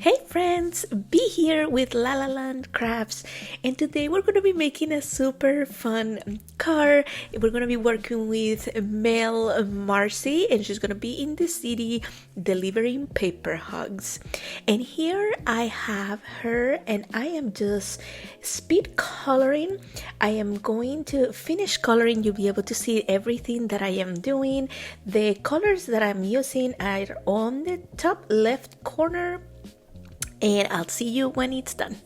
Hey friends, be here with lalalandcrafts, and today we're going to be making a super fun car. We're going to be working with Marci, and she's going to be in the city delivering paper hugs. And here I have her, and I am just speed coloring. I am going to finish coloring. You'll be able to see everything that I am doing. The colors that I'm using are on the top left corner, and I'll see you when it's done.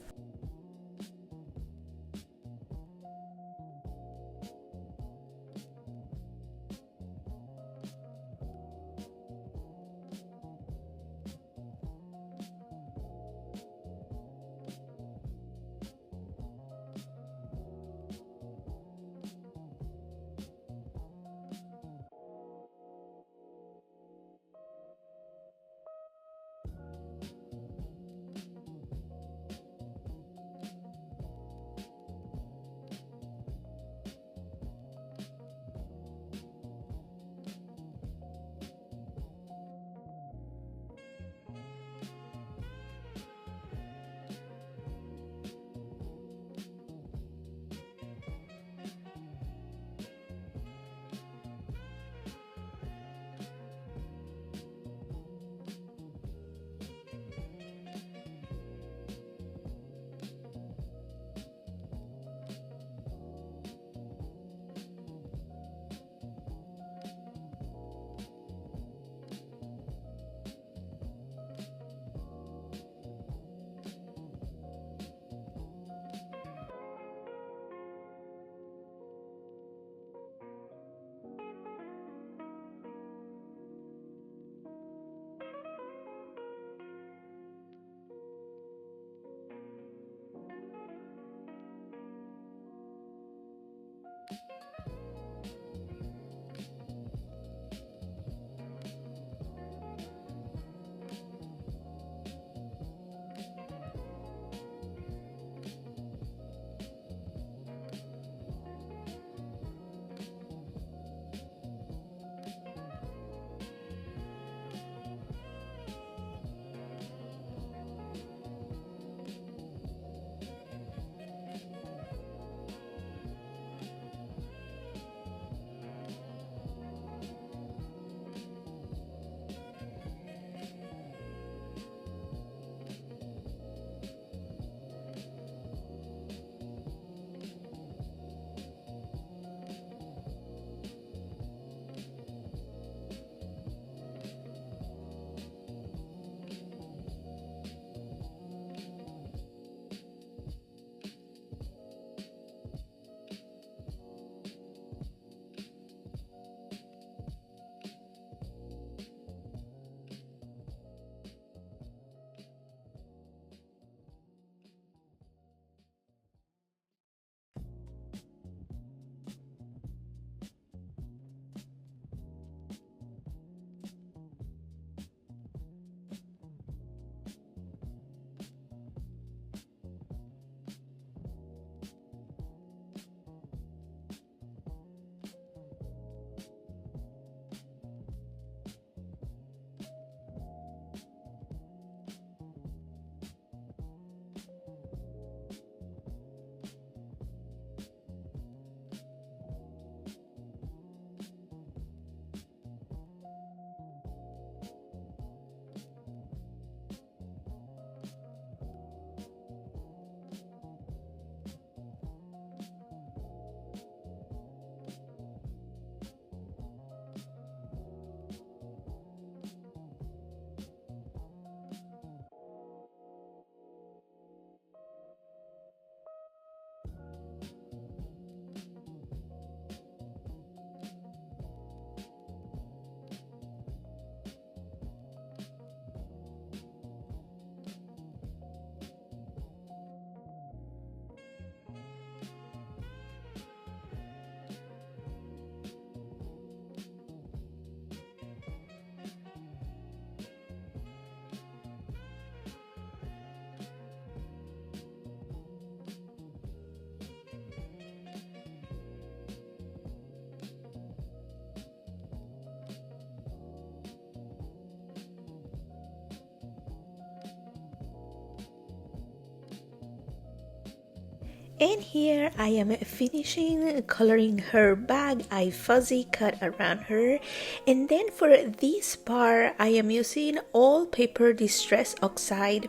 And here I am finishing coloring her bag. I fuzzy cut around her. And then for this part, I am using all paper distress oxide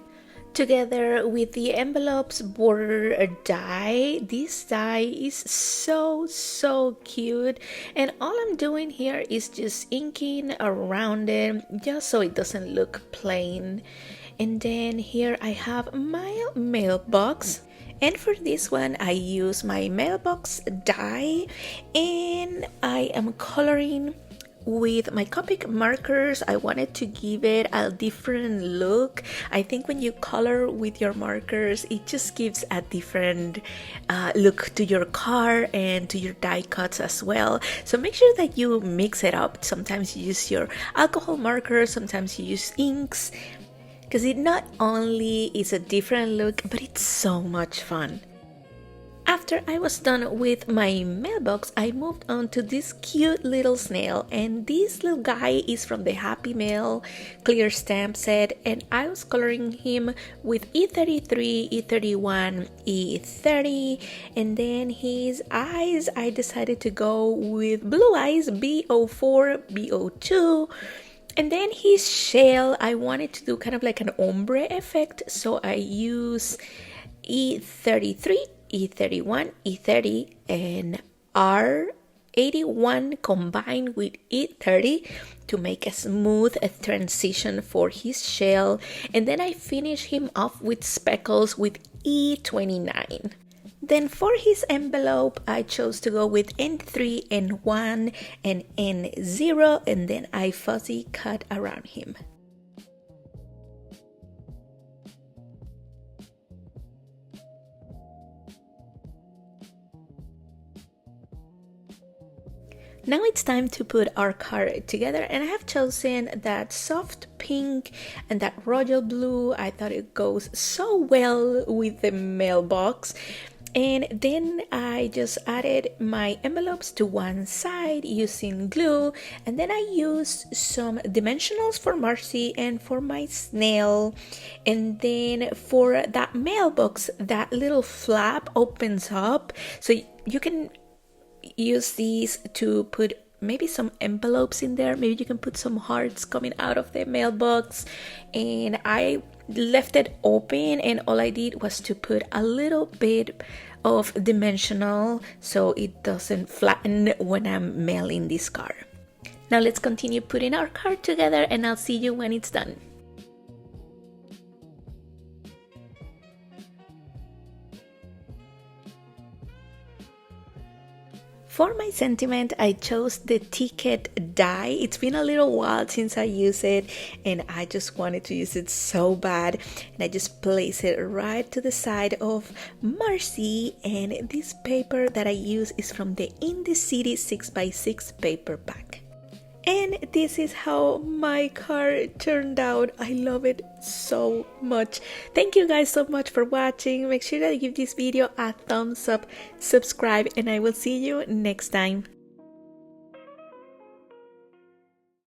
together with the envelope's border die. This die is so cute, and all I'm doing here is just inking around it just so it doesn't look plain. And then here I have my mailbox, and for this one I use my Mailbox Die, and I am coloring with my Copic markers. I wanted to give it a different look. I think when you color with your markers, it just gives a different look to your card and to your die cuts as well. So make sure that you mix it up. Sometimes you use your alcohol markers, sometimes you use inks, because it not only is a different look, but it's so much fun. After I was done with my mailbox, I moved on to this cute little snail, and this little guy is from the Happy Mail clear stamp set, and I was coloring him with E33, E31, E30, and then his eyes, I decided to go with blue eyes, B04, B02. And then his shell, I wanted to do kind of like an ombre effect, so I use E33, E31, E30, and R81 combined with E30 to make a smooth transition for his shell. And then I finish him off with speckles with E29. Then for his envelope, I chose to go with N3, N1, and N0, and then I fuzzy cut around him. Now it's time to put our card together, and I have chosen that soft pink and that royal blue. I thought it goes so well with the mailbox. And then I just added my envelopes to one side using glue, and then I used some dimensionals for Marci and for my snail. And then for that mailbox, that little flap opens up, so you can use these to put maybe some envelopes in there. Maybe you can put some hearts coming out of the mailbox. And I left it open, and all I did was to put a little bit of dimensional so it doesn't flatten when I'm mailing this card. Now let's continue putting our card together, and I'll see you when it's done. For my sentiment, I chose the ticket die. It's been a little while since I used it, and I just wanted to use it so bad. And I just place it right to the side of Marci. And this paper that I use is from the In the City 6x6 paper pack. And this is how my card turned out. I love it so much. Thank you guys so much for watching. Make sure that you give this video a thumbs up, subscribe, and I will see you next time.